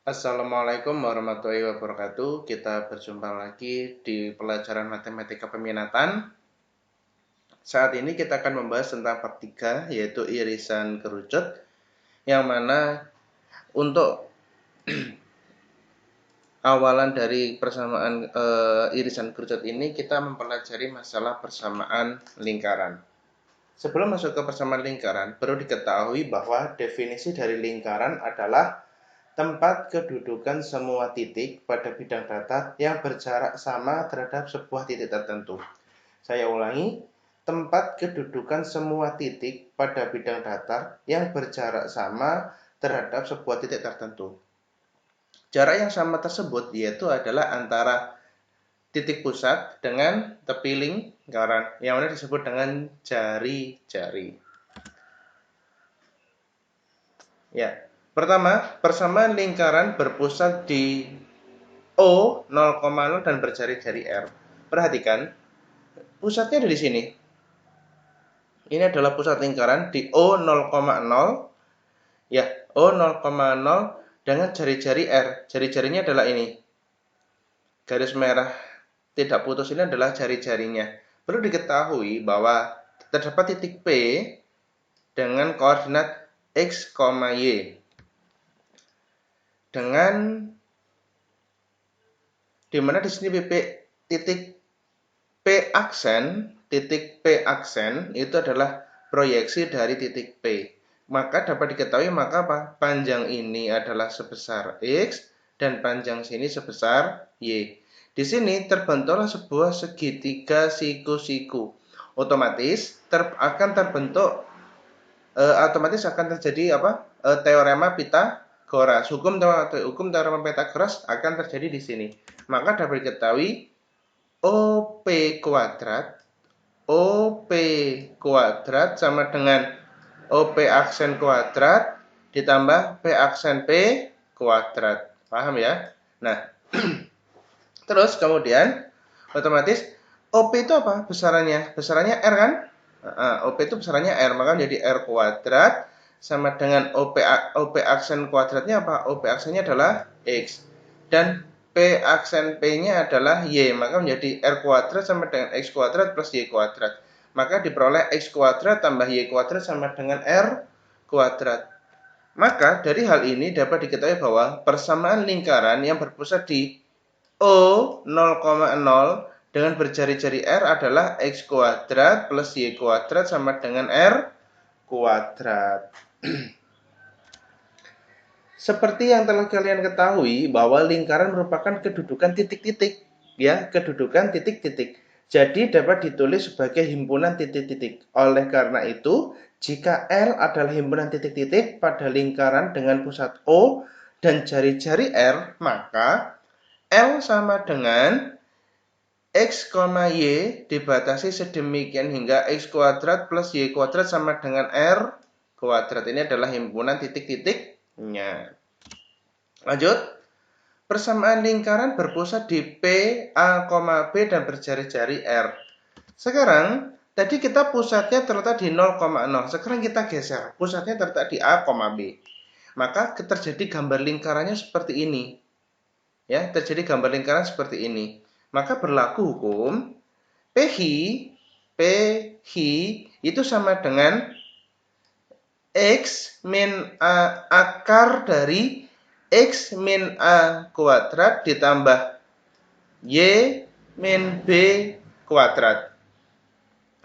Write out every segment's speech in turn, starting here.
Assalamualaikum warahmatullahi wabarakatuh. Kita berjumpa lagi di pelajaran matematika peminatan. Saat ini kita akan membahas tentang bab 3, yaitu irisan kerucut, yang mana untuk awalan dari persamaan irisan kerucut ini kita mempelajari masalah persamaan lingkaran. Sebelum masuk ke persamaan lingkaran, perlu diketahui bahwa definisi dari lingkaran adalah tempat kedudukan semua titik pada bidang datar yang berjarak sama terhadap sebuah titik tertentu. Saya ulangi, tempat kedudukan semua titik pada bidang datar yang berjarak sama terhadap sebuah titik tertentu. Jarak yang sama tersebut yaitu adalah antara titik pusat dengan tepi lingkaran, yang mana disebut dengan jari-jari. Ya, pertama, persamaan lingkaran berpusat di O 0,0 dan berjari-jari R. Perhatikan, pusatnya ada di sini. Ini adalah pusat lingkaran di O 0,0. Ya, O 0,0 dengan jari-jari R. Jari-jarinya adalah ini. Garis merah tidak putus ini adalah jari-jarinya. Perlu diketahui bahwa terdapat titik P dengan koordinat X, Y. Dengan di mana di sini titik P aksen itu adalah proyeksi dari titik P. Maka dapat diketahui maka apa? Panjang ini adalah sebesar X dan panjang sini sebesar Y. Di sini terbentuklah sebuah segitiga siku-siku. Otomatis akan terjadi teorema Pythagoras. Hukum teorema Pythagoras akan terjadi di sini. Maka dapat diketahui OP kuadrat sama dengan OP aksen kuadrat ditambah P aksen P kuadrat. Paham ya? Nah, terus kemudian otomatis OP itu apa? Besarannya? Besarannya R kan? OP itu besarannya R, maka menjadi R kuadrat sama dengan OP aksen kuadratnya apa? OP aksennya adalah X. Dan P aksen P-nya adalah Y, maka menjadi R kuadrat sama dengan X kuadrat plus Y kuadrat. Maka diperoleh X kuadrat tambah Y kuadrat sama dengan R kuadrat. Maka dari hal ini dapat diketahui bahwa persamaan lingkaran yang berpusat di O 0,0 dengan berjari-jari R adalah X kuadrat plus Y kuadrat sama dengan R kuadrat. Seperti yang telah kalian ketahui bahwa lingkaran merupakan kedudukan titik-titik, ya, kedudukan titik-titik. Jadi dapat ditulis sebagai himpunan titik-titik. Oleh karena itu, jika L adalah himpunan titik-titik pada lingkaran dengan pusat O dan jari-jari R, maka L sama dengan X, Y dibatasi sedemikian hingga X kuadrat plus Y kuadrat sama dengan R kuadrat. Ini adalah himpunan titik-titiknya. Lanjut. Persamaan lingkaran berpusat di P, A, B dan berjari-jari R. Sekarang, tadi kita pusatnya terletak di 0,0. Sekarang kita geser. Pusatnya terletak di A, B. Maka terjadi gambar lingkarannya seperti ini. Ya, terjadi gambar lingkaran seperti ini. Maka berlaku hukum P itu sama dengan X min A akar dari X min A kuadrat ditambah Y min B kuadrat.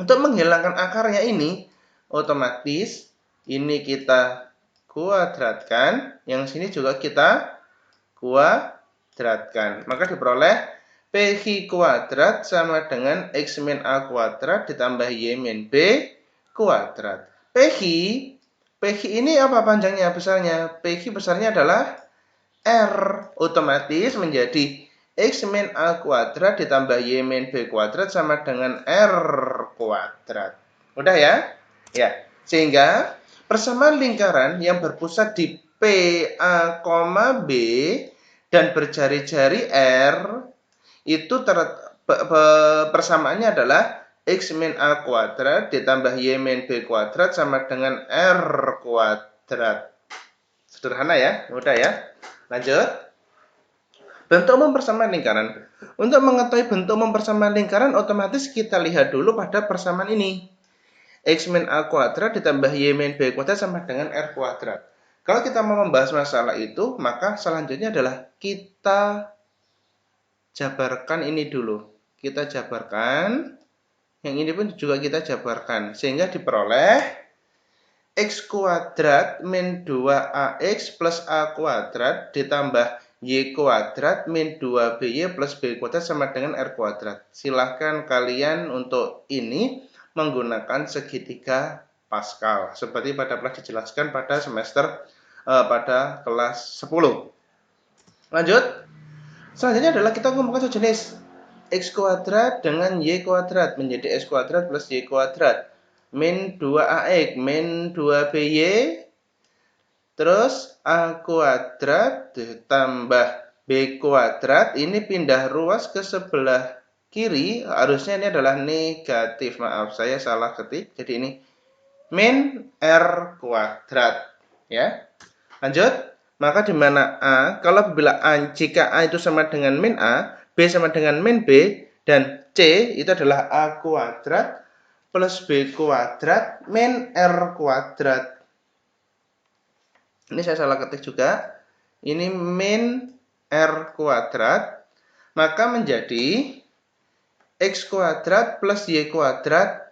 Untuk menghilangkan akarnya ini, otomatis ini kita kuadratkan, yang sini juga kita kuadratkan. Maka diperoleh PX kuadrat sama dengan X min A kuadrat ditambah Y min B kuadrat. PX ini apa panjangnya, besarnya? PX besarnya adalah R, otomatis menjadi X min A kuadrat ditambah Y min B kuadrat sama dengan R kuadrat. Udah ya? Ya. Sehingga persamaan lingkaran yang berpusat di P, A, B dan berjari-jari R itu persamaannya adalah X min A kuadrat ditambah Y min B kuadrat sama dengan R kuadrat. Sederhana ya? Mudah ya? Lanjut. Bentuk umum persamaan lingkaran. Untuk mengetahui bentuk umum persamaan lingkaran, otomatis kita lihat dulu pada persamaan ini. X min A kuadrat ditambah Y min B kuadrat sama dengan R kuadrat. Kalau kita mau membahas masalah itu, maka selanjutnya adalah kita jabarkan ini dulu. Kita jabarkan. Yang ini pun juga kita jabarkan. Sehingga diperoleh X kuadrat min 2AX plus A kuadrat ditambah Y kuadrat min 2BY plus B kuadrat sama dengan R kuadrat. Silahkan kalian untuk ini menggunakan segitiga Pascal. Seperti pada telah dijelaskan pada pada kelas 10. Lanjut. Selanjutnya adalah kita ngomongkan sejenis X kuadrat dengan Y kuadrat menjadi X kuadrat plus Y kuadrat min 2AX min 2BY terus A kuadrat ditambah B kuadrat, ini pindah ruas ke sebelah kiri, harusnya ini adalah negatif, maaf saya salah ketik, jadi ini min R kuadrat, ya. Lanjut, maka di mana A, kalau bila jika A itu sama dengan min A, B sama dengan min B, dan C itu adalah A kuadrat plus B kuadrat min R kuadrat. Ini saya salah ketik juga. Ini min R kuadrat. Maka menjadi X kuadrat plus Y kuadrat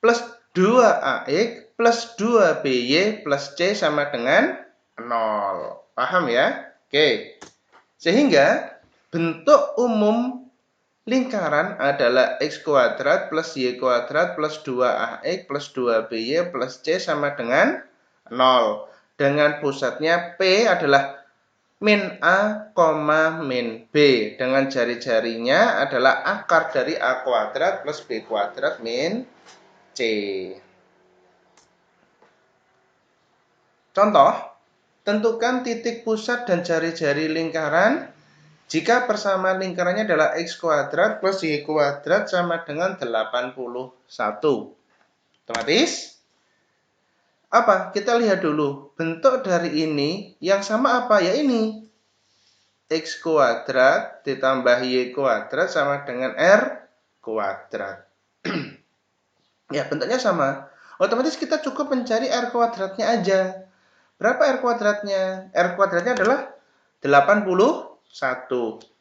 plus 2AX plus 2BY plus C sama dengan 0. Paham ya? Oke. Sehingga bentuk umum lingkaran adalah X kuadrat plus Y kuadrat plus 2AX plus 2BY plus C sama dengan 0. Dengan pusatnya P adalah min A, min B. Dengan jari-jarinya adalah akar dari A kuadrat plus B kuadrat min C. Contoh, tentukan titik pusat dan jari-jari lingkaran jika persamaan lingkarannya adalah X kuadrat plus Y kuadrat sama dengan 81. Otomatis apa? Kita lihat dulu. Bentuk dari ini yang sama apa? Ya ini. X kuadrat ditambah Y kuadrat sama dengan R kuadrat. Ya, bentuknya sama. Otomatis kita cukup mencari R kuadratnya aja. Berapa R kuadratnya? R kuadratnya adalah 81.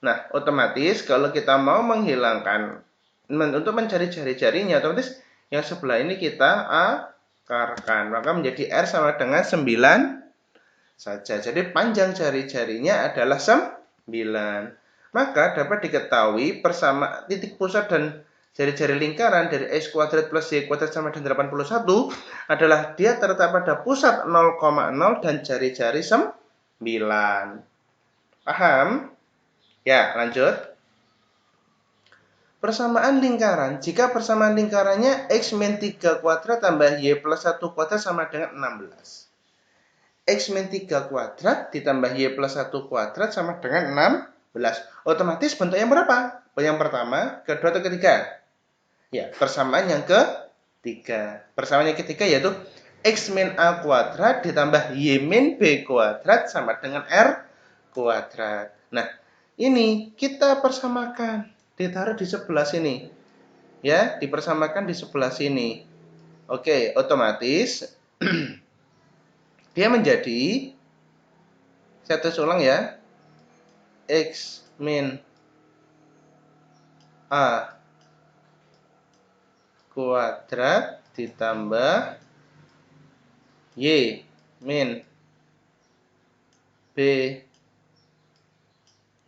Nah, otomatis kalau kita mau menghilangkan untuk mencari jari-jarinya, otomatis yang sebelah ini kita akarkan. Maka menjadi R sama dengan 9 saja. Jadi panjang jari-jarinya adalah 9. Maka dapat diketahui persamaan titik pusat dan jari-jari lingkaran dari X kuadrat plus Y kuadrat sama dengan 81 adalah dia terletak pada pusat 0,0 dan jari-jari 9. Paham? Ya, lanjut. Persamaan lingkaran. Jika persamaan lingkarannya X min 3 kuadrat tambah Y plus 1 kuadrat sama dengan 16. X min 3 kuadrat ditambah Y plus 1 kuadrat sama dengan 16. Otomatis bentuk yang berapa? Yang pertama, kedua, atau ketiga? Ya, persamaan yang ketiga. Persamaan yang ketiga yaitu X min A kuadrat ditambah Y min B kuadrat sama dengan R kuadrat. Nah, ini kita persamakan. Ditaruh di sebelah sini. Ya, dipersamakan di sebelah sini. Oke, otomatis dia menjadi, saya tulis ulang ya, X min A kuadrat ditambah Y min B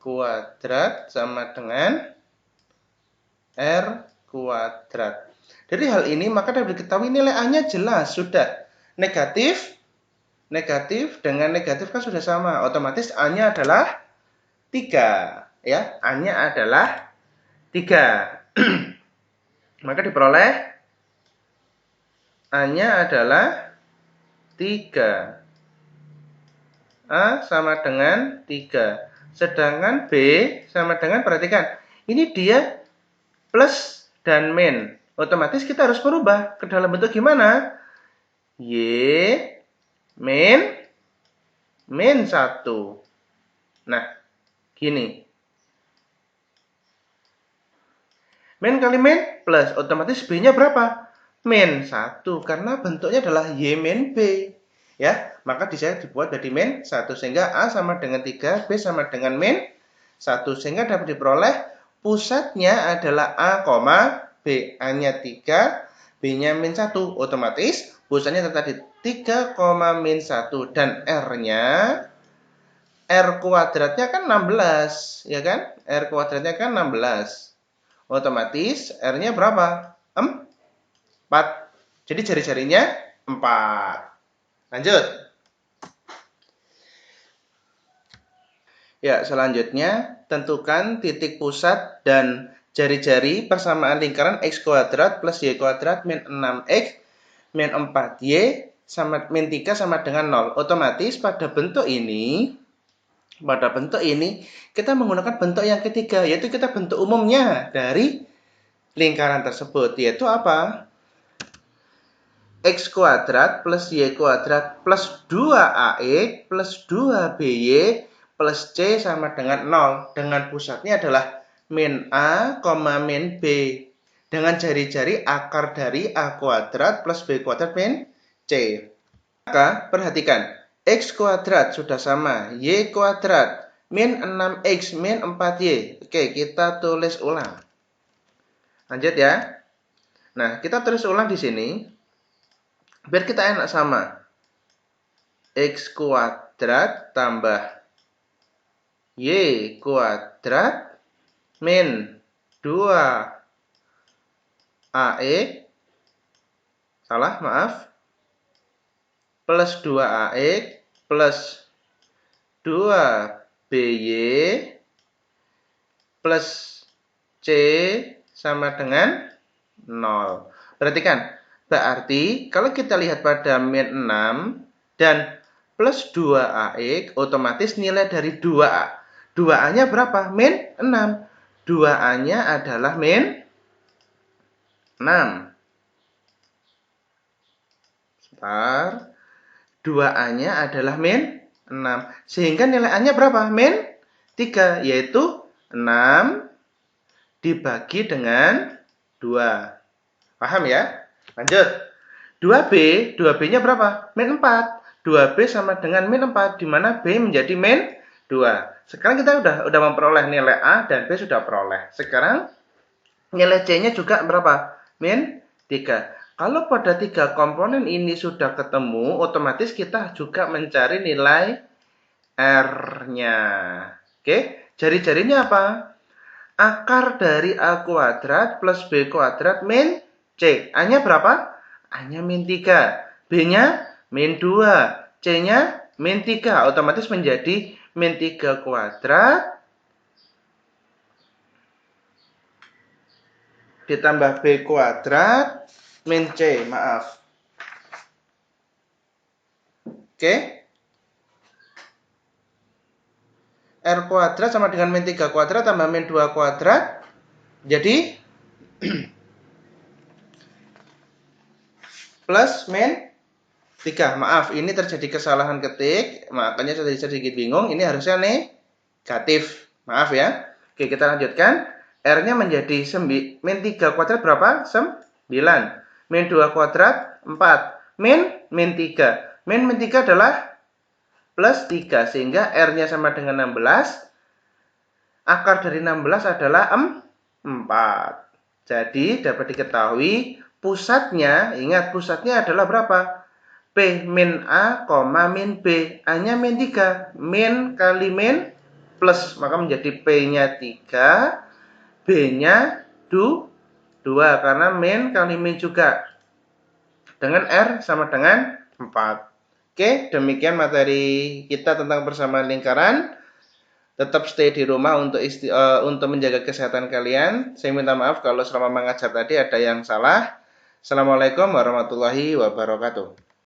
kuadrat sama dengan R kuadrat. Dari hal ini maka dapat diketahui nilai A-nya jelas sudah negatif. Negatif dengan negatif kan sudah sama. Otomatis A-nya adalah 3. Ya, A-nya adalah 3. Maka diperoleh A-nya adalah 3. A sama dengan 3. Sedangkan B sama dengan, perhatikan, ini dia plus dan min. Otomatis kita harus merubah ke dalam bentuk gimana? Y min min 1. Nah, gini. Min kali min plus, otomatis B-nya berapa? Min 1, karena bentuknya adalah Y min B. Ya, maka bisa dibuat jadi min 1, sehingga A sama dengan 3, B sama dengan min 1. Sehingga dapat diperoleh pusatnya adalah A, B. A-nya 3, B-nya min 1. Otomatis pusatnya tadi 3, min 1. Dan R-nya, R kuadratnya kan 16, ya kan? R kuadratnya kan 16. Otomatis R-nya berapa? 4. Jadi jari-jarinya 4. Lanjut. Ya, selanjutnya tentukan titik pusat dan jari-jari persamaan lingkaran X kuadrat plus Y kuadrat min 6X min 4Y sama min 3 sama dengan 0. Otomatis pada bentuk ini kita menggunakan bentuk yang ketiga, yaitu kita bentuk umumnya dari lingkaran tersebut, yaitu apa? X kuadrat plus Y kuadrat plus 2AX plus 2BY plus C sama dengan 0. Dengan pusatnya adalah min A, min B. Dengan jari-jari akar dari A kuadrat plus B kuadrat min C. Maka perhatikan. X kuadrat sudah sama, Y kuadrat, min 6X, min 4Y. Oke, kita tulis ulang. Lanjut ya. Nah, kita tulis ulang di sini. Biar kita enak sama. X kuadrat tambah Y kuadrat, min 2AX, salah, maaf, plus 2AX, plus 2BY plus C sama dengan 0. Perhatikan, berarti kalau kita lihat pada min 6 dan plus 2AX, otomatis nilai dari 2A. 2A-nya berapa? Min 6. 2A-nya adalah min 6. Sebentar. 2A-nya adalah min 6. Sehingga nilai A-nya berapa? Min 3, yaitu 6 dibagi dengan 2. Paham ya? Lanjut. 2B, 2B-nya berapa? Min 4. 2B sama dengan min 4, di mana B menjadi min 2. Sekarang kita udah memperoleh nilai A dan B sudah peroleh. Sekarang nilai C-nya juga berapa? Min 3. Kalau pada 3 komponen ini sudah ketemu, otomatis kita juga mencari nilai R-nya. Oke, jari-jarinya apa? Akar dari A kuadrat plus B kuadrat min C. A-nya berapa? A-nya min 3. B-nya min 2. C-nya min 3. Otomatis menjadi min 3 kuadrat ditambah B kuadrat min C, maaf. Oke. R kuadrat sama dengan min 3 kuadrat tambah min 2 kuadrat. Jadi plus min 3. Maaf, ini terjadi kesalahan ketik. Makanya saya sedikit bingung. Ini harusnya negatif. Maaf ya. Oke, kita lanjutkan. R-nya menjadi min 3 kuadrat berapa? 9. Min 2 kuadrat 4. Min 3. Min 3 adalah plus 3. Sehingga R-nya sama dengan 16. Akar dari 16 adalah 4. Jadi dapat diketahui pusatnya, ingat pusatnya adalah berapa? P min A, min B. A-nya min 3. Min kali min plus. Maka menjadi P-nya 3. B-nya 2. Karena min kali min juga. Dengan R sama dengan 4. Oke, demikian materi kita tentang persamaan lingkaran. Tetap stay di rumah untuk menjaga kesehatan kalian. Saya minta maaf kalau selama mengajar tadi ada yang salah. Assalamualaikum warahmatullahi wabarakatuh.